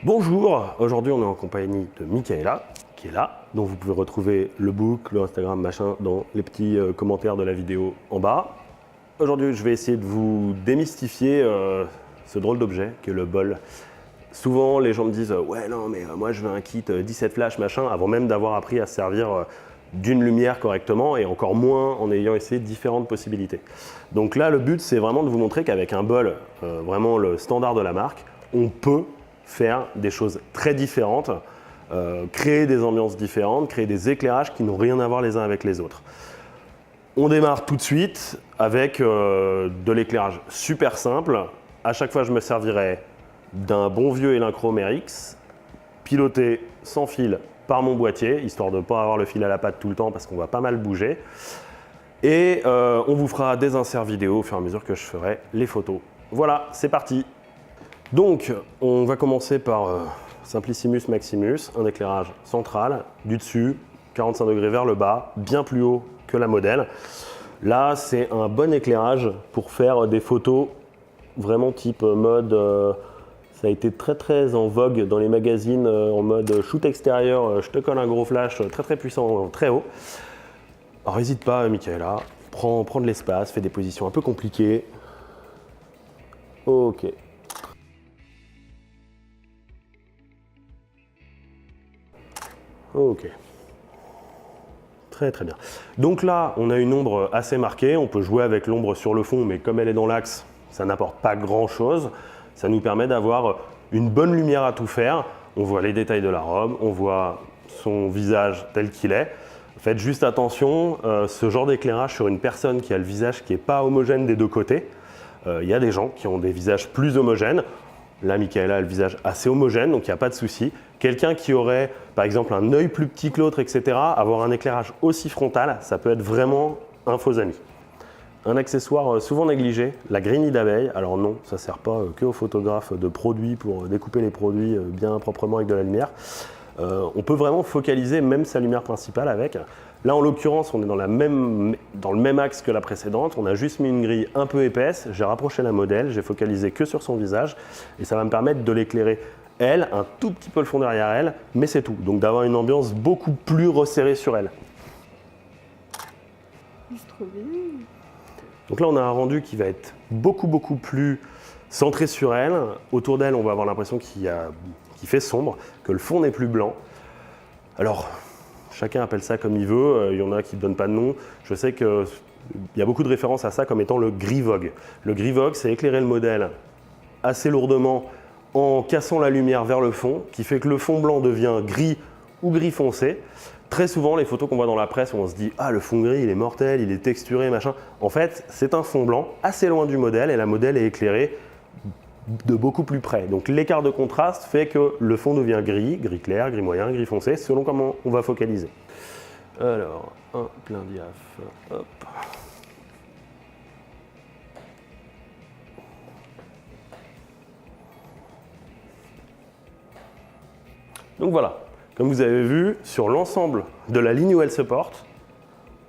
Bonjour, aujourd'hui on est en compagnie de Michaela, qui est là, dont vous pouvez retrouver le book, le Instagram, machin, dans les petits commentaires de la vidéo en bas. Aujourd'hui je vais essayer de vous démystifier ce drôle d'objet qui est le bol. Souvent les gens me disent ouais non mais moi je veux un kit 17 flash machin, avant même d'avoir appris à se servir d'une lumière correctement et encore moins en ayant essayé différentes possibilités. Donc là le but c'est vraiment de vous montrer qu'avec un bol, vraiment le standard de la marque, on peut faire des choses très différentes, créer des ambiances différentes, créer des éclairages qui n'ont rien à voir les uns avec les autres. On démarre tout de suite avec de l'éclairage super simple. À chaque fois je me servirai d'un bon vieux Elinchrom RX, piloté sans fil par mon boîtier, histoire de ne pas avoir le fil à la patte tout le temps parce qu'on va pas mal bouger. Et on vous fera des inserts vidéo au fur et à mesure que je ferai les photos. Voilà, c'est parti. Donc, on va commencer par Simplissimus Maximus, un éclairage central, du dessus, 45 degrés vers le bas, bien plus haut que la modèle. Là, c'est un bon éclairage pour faire des photos vraiment type mode... ça a été très en vogue dans les magazines en mode shoot extérieur, je te colle un gros flash très puissant, très haut. Alors n'hésite pas Michaela, prends de l'espace, fais des positions un peu compliquées. Ok. Ok. Très bien. Donc là, on a une ombre assez marquée, on peut jouer avec l'ombre sur le fond, mais comme elle est dans l'axe, ça n'apporte pas grand chose. Ça nous permet d'avoir une bonne lumière à tout faire. On voit les détails de la robe, on voit son visage tel qu'il est. Faites juste attention, ce genre d'éclairage sur une personne qui a le visage qui n'est pas homogène des deux côtés. Il y a des gens qui ont des visages plus homogènes. Là, Michaela a le visage assez homogène, donc il n'y a pas de souci. Quelqu'un qui aurait, par exemple, un œil plus petit que l'autre, etc., avoir un éclairage aussi frontal, ça peut être vraiment un faux ami. Un accessoire souvent négligé, la grille nid d'abeille. Alors non, ça ne sert pas que aux photographes de produits pour découper les produits bien proprement avec de la lumière. On peut vraiment focaliser même sa lumière principale avec. Là, en l'occurrence, on est dans le même axe que la précédente. On a juste mis une grille un peu épaisse. J'ai rapproché la modèle, j'ai focalisé que sur son visage. Et ça va me permettre de l'éclairer, elle, un tout petit peu le fond derrière elle, mais c'est tout. Donc d'avoir une ambiance beaucoup plus resserrée sur elle. C'est trop bien. Donc là, on a un rendu qui va être beaucoup plus centré sur elle. Autour d'elle, on va avoir l'impression qu'il fait sombre, que le fond n'est plus blanc. Alors, chacun appelle ça comme il veut. Il y en a qui ne donnent pas de nom. Je sais qu'il y a beaucoup de références à ça comme étant le gris vogue. Le gris vogue, c'est éclairer le modèle assez lourdement en cassant la lumière vers le fond, qui fait que le fond blanc devient gris ou gris foncé. Très souvent, les photos qu'on voit dans la presse, on se dit « Ah, le fond gris, il est mortel, il est texturé, machin ». En fait, c'est un fond blanc assez loin du modèle et la modèle est éclairée de beaucoup plus près. Donc l'écart de contraste fait que le fond devient gris, gris clair, gris moyen, gris foncé, selon comment on va focaliser. Alors, un plein diaph, hop. Donc voilà. Comme vous avez vu, sur l'ensemble de la ligne où elle se porte,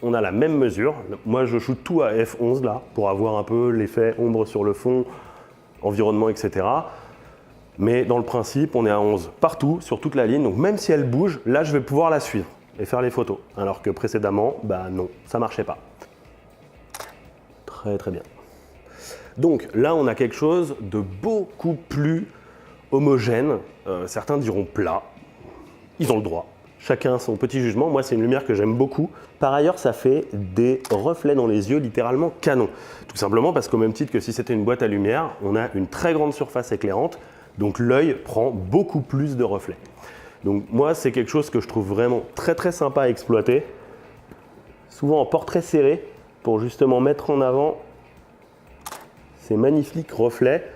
on a la même mesure. Moi, je shoot tout à f11 là, pour avoir un peu l'effet ombre sur le fond, environnement, etc. Mais dans le principe, on est à 11 partout, sur toute la ligne. Donc même si elle bouge, là, je vais pouvoir la suivre et faire les photos. Alors que précédemment, bah non, ça ne marchait pas. Très bien. Donc là, on a quelque chose de beaucoup plus homogène. Certains diront plat. Ils ont le droit. Chacun son petit jugement. Moi, c'est une lumière que j'aime beaucoup. Par ailleurs, ça fait des reflets dans les yeux littéralement canon. Tout simplement parce qu'au même titre que si c'était une boîte à lumière, on a une très grande surface éclairante. Donc l'œil prend beaucoup plus de reflets. Donc moi, c'est quelque chose que je trouve vraiment très sympa à exploiter. Souvent en portrait serré pour justement mettre en avant ces magnifiques reflets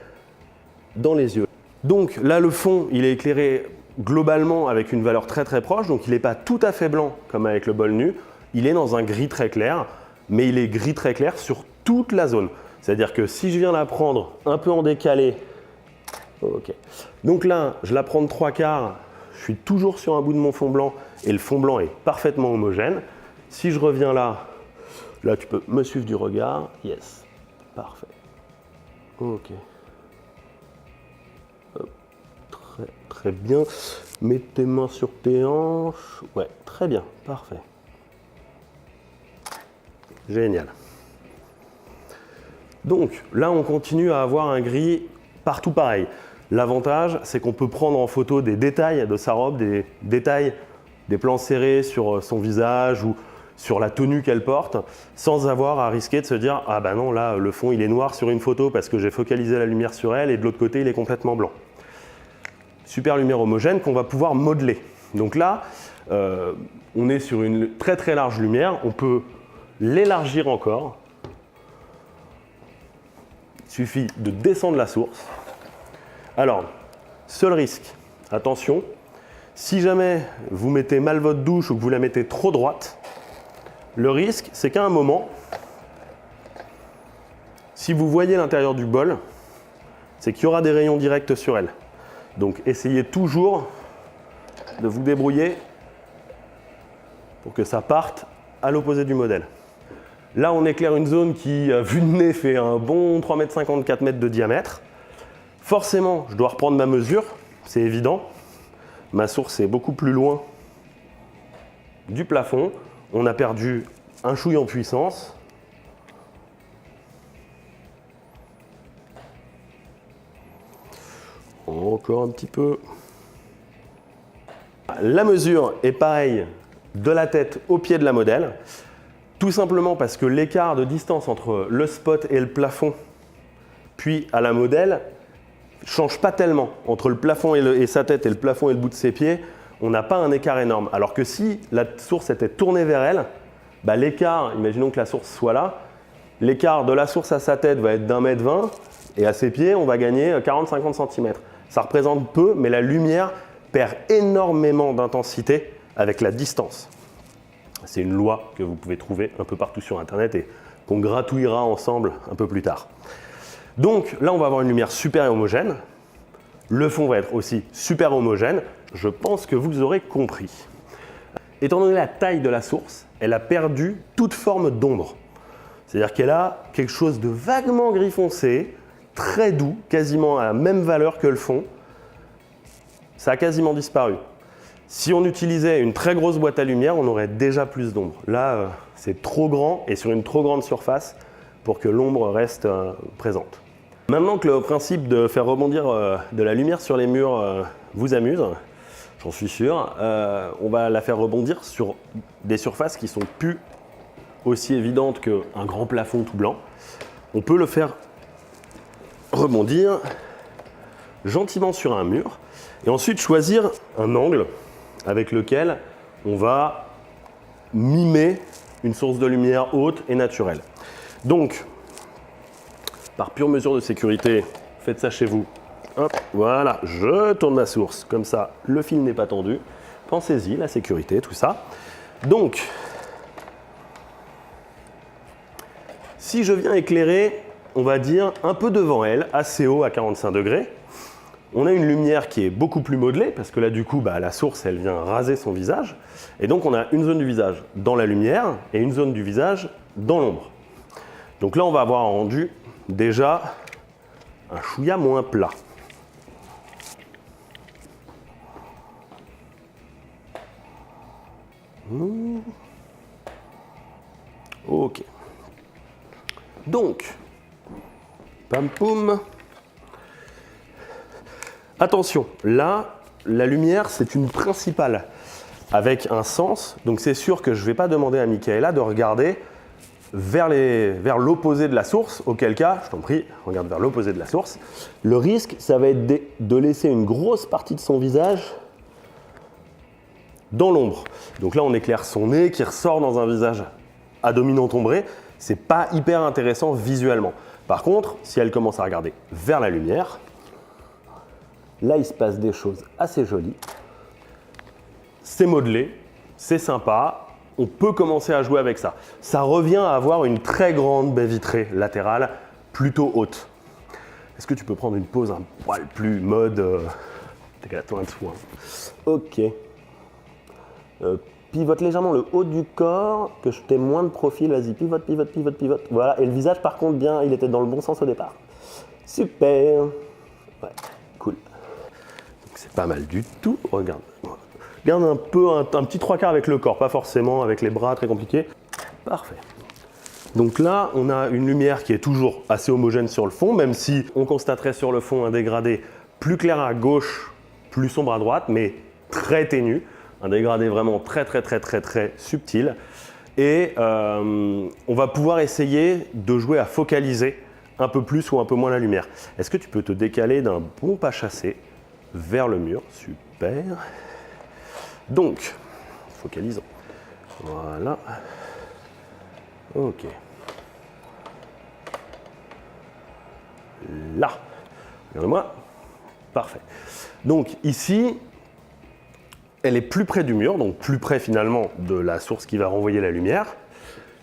dans les yeux. Donc là, le fond, il est éclairé globalement avec une valeur très proche, donc il n'est pas tout à fait blanc comme avec le bol nu, il est dans un gris très clair, mais il est gris très clair sur toute la zone. C'est-à-dire que si je viens la prendre un peu en décalé, ok. Donc là, je la prends de 3/4, je suis toujours sur un bout de mon fond blanc et le fond blanc est parfaitement homogène. Si je reviens là, Là, tu peux me suivre du regard. Yes. Parfait. Ok. Hop. Très, très bien. Mets tes mains sur tes hanches. Ouais, très bien. Parfait. Génial. Donc, là, on continue à avoir un gris partout pareil. L'avantage, c'est qu'on peut prendre en photo des détails de sa robe, des détails, des plans serrés sur son visage ou sur la tenue qu'elle porte, sans avoir à risquer de se dire « Ah ben non, là, le fond, il est noir sur une photo parce que j'ai focalisé la lumière sur elle et de l'autre côté, il est complètement blanc. » Super lumière homogène qu'on va pouvoir modeler. Donc là, on est sur une très très large lumière. On peut l'élargir encore. Il suffit de descendre la source. Alors, seul risque, attention, si jamais vous mettez mal votre douche ou que vous la mettez trop droite, le risque, c'est qu'à un moment, si vous voyez l'intérieur du bol, c'est qu'il y aura des rayons directs sur elle. Donc, essayez toujours de vous débrouiller pour que ça parte à l'opposé du modèle. Là, on éclaire une zone qui, vu de nez, fait un bon 3,50 m, 4 m de diamètre. Forcément, je dois reprendre ma mesure, c'est évident. Ma source est beaucoup plus loin du plafond. On a perdu un chouille en puissance. Encore un petit peu. La mesure est pareille de la tête au pied de la modèle. Tout simplement parce que l'écart de distance entre le spot et le plafond, puis à la modèle, change pas tellement. Entre le plafond et sa tête et le plafond et le bout de ses pieds, on n'a pas un écart énorme. Alors que si la source était tournée vers elle, bah l'écart, imaginons que la source soit là, l'écart de la source à sa tête va être d'1,20 m et à ses pieds, on va gagner 40-50 cm. Ça représente peu, mais la lumière perd énormément d'intensité avec la distance. C'est une loi que vous pouvez trouver un peu partout sur Internet et qu'on gratouillera ensemble un peu plus tard. Donc là, on va avoir une lumière super homogène. Le fond va être aussi super homogène. Je pense que vous aurez compris. Étant donné la taille de la source, elle a perdu toute forme d'ombre. C'est-à-dire qu'elle a quelque chose de vaguement gris foncé, très doux, quasiment à la même valeur que le fond. Ça a quasiment disparu. Si on utilisait une très grosse boîte à lumière, on aurait déjà plus d'ombre. Là, c'est trop grand et sur une trop grande surface pour que l'ombre reste présente. Maintenant que le principe de faire rebondir de la lumière sur les murs vous amuse, j'en suis sûr, on va la faire rebondir sur des surfaces qui sont plus aussi évidentes qu'un grand plafond tout blanc. On peut le faire rebondir gentiment sur un mur et ensuite choisir un angle avec lequel on va mimer une source de lumière haute et naturelle. Donc, par pure mesure de sécurité, faites ça chez vous. Hop, voilà, je tourne ma source. Comme ça, le fil n'est pas tendu. Pensez-y, la sécurité, tout ça. Donc, si je viens éclairer, on va dire, un peu devant elle, assez haut à 45 degrés, on a une lumière qui est beaucoup plus modelée, parce que là, du coup, la source, elle vient raser son visage. Et donc, on a une zone du visage dans la lumière et une zone du visage dans l'ombre. Donc là, on va avoir un rendu déjà un chouïa moins plat. Ok. Donc, pam poum. Attention, là, la lumière, c'est une principale avec un sens. Donc c'est sûr que je ne vais pas demander à Michaela de regarder vers l'opposé de la source, auquel cas, je t'en prie, regarde vers l'opposé de la source. Le risque, ça va être de laisser une grosse partie de son visage dans l'ombre. Donc là, on éclaire son nez qui ressort dans un visage à dominante ombrée. C'est pas hyper intéressant visuellement. Par contre, si elle commence à regarder vers la lumière, là, il se passe des choses assez jolies. C'est modelé, c'est sympa. On peut commencer à jouer avec ça. Ça revient à avoir une très grande baie vitrée latérale, plutôt haute. Est-ce que tu peux prendre une pause un poil plus mode... T'es qu'à toi un dessous. Ok. Hop. pivote légèrement le haut du corps, que je t'ai moins de profil, vas-y, pivote, pivote, pivote, pivote. Voilà, et le visage par contre, bien, il était dans le bon sens au départ. Super. Ouais, cool. Donc c'est pas mal du tout, regarde. Garde un peu, un petit trois quarts avec le corps, pas forcément avec les bras, très compliqué. Parfait. Donc là, on a une lumière qui est toujours assez homogène sur le fond, même si on constaterait sur le fond un dégradé plus clair à gauche, plus sombre à droite, mais très ténu. Un dégradé vraiment très subtil. Et on va pouvoir essayer de jouer à focaliser un peu plus ou un peu moins la lumière. Est-ce que tu peux te décaler d'un bon pas chassé vers le mur? Super. Donc, focalisons. Voilà. Ok. Là. Regardez-moi. Parfait. Donc ici, elle est plus près du mur, donc plus près finalement de la source qui va renvoyer la lumière.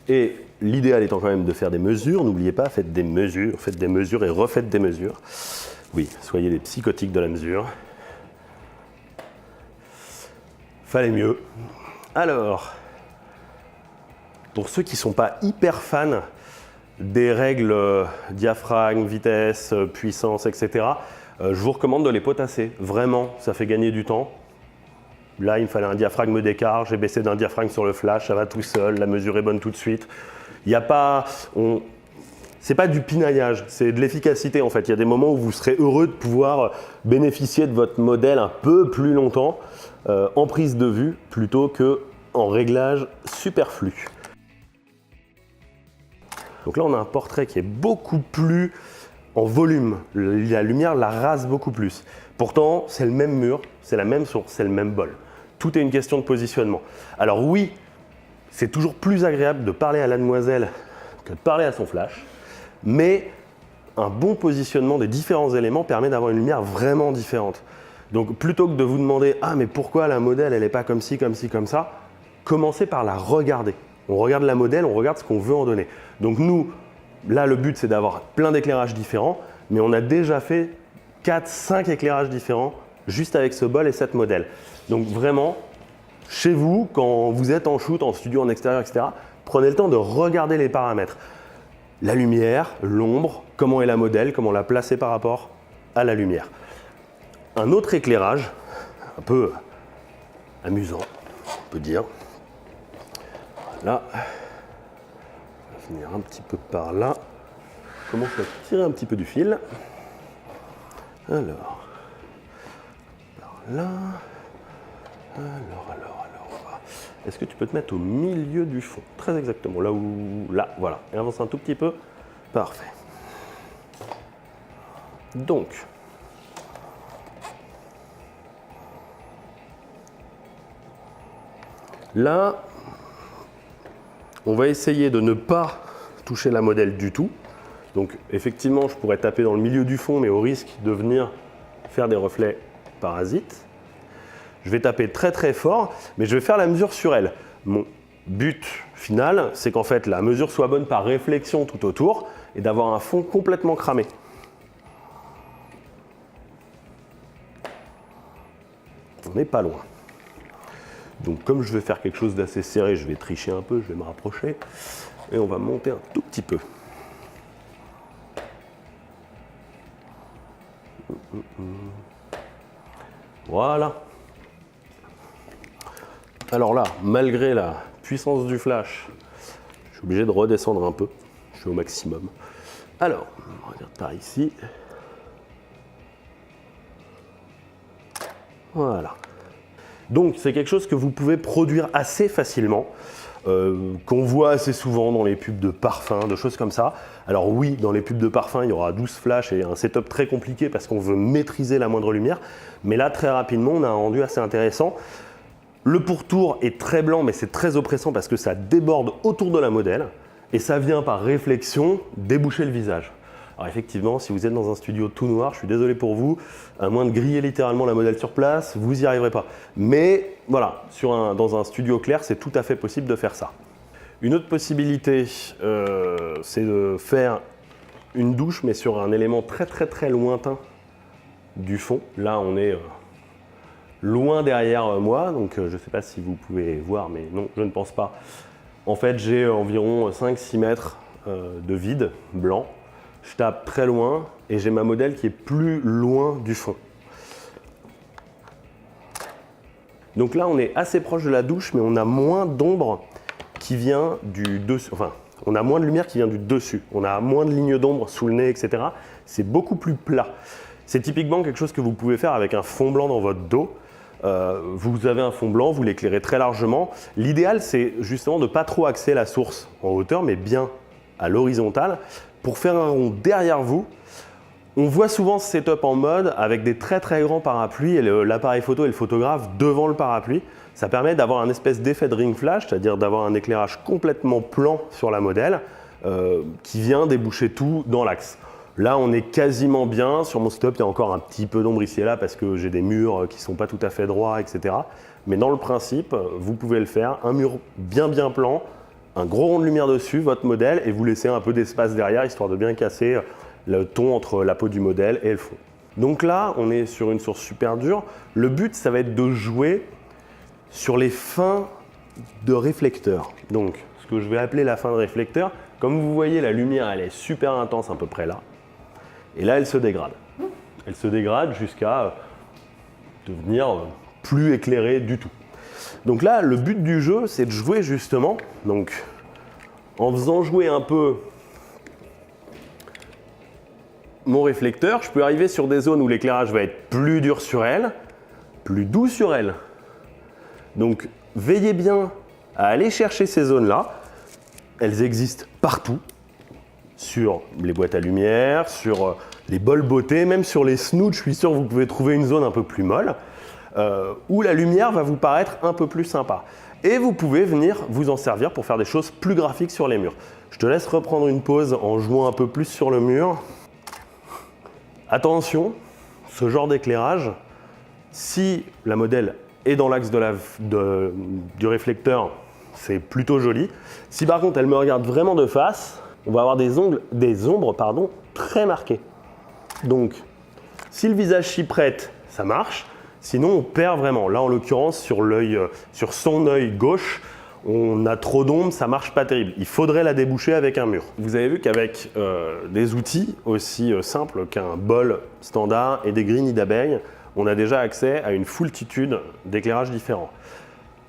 Et l'idéal étant quand même de faire des mesures. N'oubliez pas, faites des mesures et refaites des mesures. Oui, soyez des psychotiques de la mesure. Fallait mieux. Alors, pour ceux qui ne sont pas hyper fans des règles diaphragme, vitesse, puissance, etc., je vous recommande de les potasser. Vraiment, ça fait gagner du temps. Là, il me fallait un diaphragme d'écart, j'ai baissé d'un diaphragme sur le flash, ça va tout seul, la mesure est bonne tout de suite. Il n'y a pas... C'est pas du pinaillage, c'est de l'efficacité en fait. Il y a des moments où vous serez heureux de pouvoir bénéficier de votre modèle un peu plus longtemps en prise de vue plutôt qu'en réglage superflu. Donc là, on a un portrait qui est beaucoup plus en volume. La lumière la rase beaucoup plus. Pourtant, c'est le même mur, c'est la même source, c'est le même bol. Tout est une question de positionnement. Alors oui, c'est toujours plus agréable de parler à la demoiselle que de parler à son flash, mais un bon positionnement des différents éléments permet d'avoir une lumière vraiment différente. Donc plutôt que de vous demander « Ah, mais pourquoi la modèle, elle n'est pas comme ci, comme ci, comme ça ?» Commencez par la regarder. On regarde la modèle, on regarde ce qu'on veut en donner. Donc nous, là, le but, c'est d'avoir plein d'éclairages différents, mais on a déjà fait 4-5 éclairages différents juste avec ce bol et cette modèle. Donc vraiment, chez vous, quand vous êtes en shoot, en studio, en extérieur, etc., prenez le temps de regarder les paramètres. La lumière, l'ombre, comment est la modèle, comment la placer par rapport à la lumière. Un autre éclairage, un peu amusant, on peut dire. Là, on va finir un petit peu par là. Je commence à tirer un petit peu du fil. Alors, par là. Alors. Est-ce que tu peux te mettre au milieu du fond? Très exactement, là où... Là, voilà. Et avance un tout petit peu. Parfait. Donc, là, on va essayer de ne pas toucher la modèle du tout. Donc, effectivement, je pourrais taper dans le milieu du fond, mais au risque de venir faire des reflets parasites. Je vais taper très fort, mais je vais faire la mesure sur elle. Mon but final, c'est qu'en fait, la mesure soit bonne par réflexion tout autour et d'avoir un fond complètement cramé. On n'est pas loin. Donc, comme je vais faire quelque chose d'assez serré, je vais tricher un peu, je vais me rapprocher et on va monter un tout petit peu. Voilà. Alors là, malgré la puissance du flash, je suis obligé de redescendre un peu. Je suis au maximum. Alors, on regarde par ici. Voilà. Donc, c'est quelque chose que vous pouvez produire assez facilement, qu'on voit assez souvent dans les pubs de parfums, de choses comme ça. Alors oui, dans les pubs de parfums, il y aura 12 flashs et un setup très compliqué parce qu'on veut maîtriser la moindre lumière. Mais là, très rapidement, on a un rendu assez intéressant. Le pourtour est très blanc, mais c'est très oppressant parce que ça déborde autour de la modèle et ça vient par réflexion déboucher le visage. Alors effectivement, si vous êtes dans un studio tout noir, je suis désolé pour vous, à moins de griller littéralement la modèle sur place, vous n'y arriverez pas. Mais voilà, dans un studio clair, c'est tout à fait possible de faire ça. Une autre possibilité, c'est de faire une douche, mais sur un élément très lointain du fond. Là, on est loin derrière moi, donc je ne sais pas si vous pouvez voir, mais non, je ne pense pas. En fait, j'ai environ 5-6 mètres de vide blanc. Je tape très loin et j'ai ma modèle qui est plus loin du fond. Donc là, on est assez proche de la douche, mais on a moins d'ombre qui vient du dessus. Enfin, on a moins de lumière qui vient du dessus. On a moins de lignes d'ombre sous le nez, etc. C'est beaucoup plus plat. C'est typiquement quelque chose que vous pouvez faire avec un fond blanc dans votre dos. Vous avez un fond blanc, vous l'éclairez très largement. L'idéal, c'est justement de ne pas trop axer la source en hauteur, mais bien à l'horizontale. Pour faire un rond derrière vous, on voit souvent ce setup en mode avec des très très grands parapluies et l'appareil photo et le photographe devant le parapluie. Ça permet d'avoir un espèce d'effet de ring flash, c'est-à-dire d'avoir un éclairage complètement plan sur la modèle qui vient déboucher tout dans l'axe. Là, on est quasiment bien. Sur mon setup, il y a encore un petit peu d'ombre ici et là parce que j'ai des murs qui ne sont pas tout à fait droits, etc. Mais dans le principe, vous pouvez le faire. Un mur bien plan, un gros rond de lumière dessus, votre modèle, et vous laissez un peu d'espace derrière, histoire de bien casser le ton entre la peau du modèle et le fond. Donc là, on est sur une source super dure. Le but, ça va être de jouer sur les fins de réflecteur. Donc, ce que je vais appeler la fin de réflecteur, comme vous voyez, la lumière, elle est super intense à peu près là. Et là, elle se dégrade. Elle se dégrade jusqu'à devenir plus éclairée du tout. Donc là, le but du jeu, c'est de jouer justement, donc en faisant jouer un peu mon réflecteur, je peux arriver sur des zones où l'éclairage va être plus dur sur elle, plus doux sur elle. Donc veillez bien à aller chercher ces zones-là. Elles existent partout, sur les boîtes à lumière, sur les bols beauté, même sur les snoods, je suis sûr que vous pouvez trouver une zone un peu plus molle, où la lumière va vous paraître un peu plus sympa. Et vous pouvez venir vous en servir pour faire des choses plus graphiques sur les murs. Je te laisse reprendre une pause en jouant un peu plus sur le mur. Attention, ce genre d'éclairage, si la modèle est dans l'axe du réflecteur, c'est plutôt joli. Si par contre elle me regarde vraiment de face, on va avoir des ombres très marquées. Donc, si le visage s'y prête, ça marche. Sinon, on perd vraiment. Là, en l'occurrence, sur son œil gauche, on a trop d'ombre, ça marche pas terrible. Il faudrait la déboucher avec un mur. Vous avez vu qu'avec des outils aussi simples qu'un bol standard et des grilles d'abeilles, on a déjà accès à une foultitude d'éclairages différents.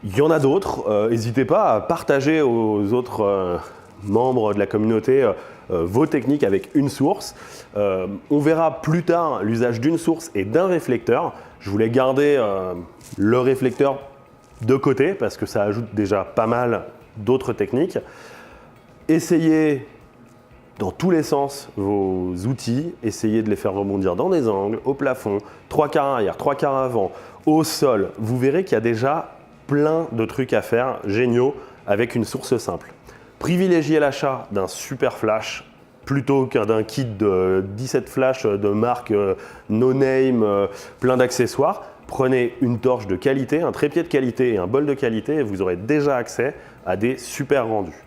Il y en a d'autres. N'hésitez pas à partager aux autres membres de la communauté vos techniques avec une source. On verra plus tard l'usage d'une source et d'un réflecteur. Je voulais garder le réflecteur de côté parce que ça ajoute déjà pas mal d'autres techniques. Essayez dans tous les sens vos outils, essayez de les faire rebondir dans des angles, au plafond, 3/4 arrière, 3/4 avant, au sol. Vous verrez qu'il y a déjà plein de trucs à faire géniaux avec une source simple. Privilégiez l'achat d'un super flash plutôt qu'un d'un kit de 17 flashs de marque no name, plein d'accessoires. Prenez une torche de qualité, un trépied de qualité et un bol de qualité et vous aurez déjà accès à des super rendus.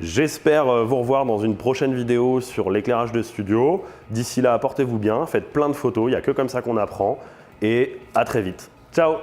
J'espère vous revoir dans une prochaine vidéo sur l'éclairage de studio. D'ici là, portez-vous bien, faites plein de photos, il n'y a que comme ça qu'on apprend et à très vite. Ciao!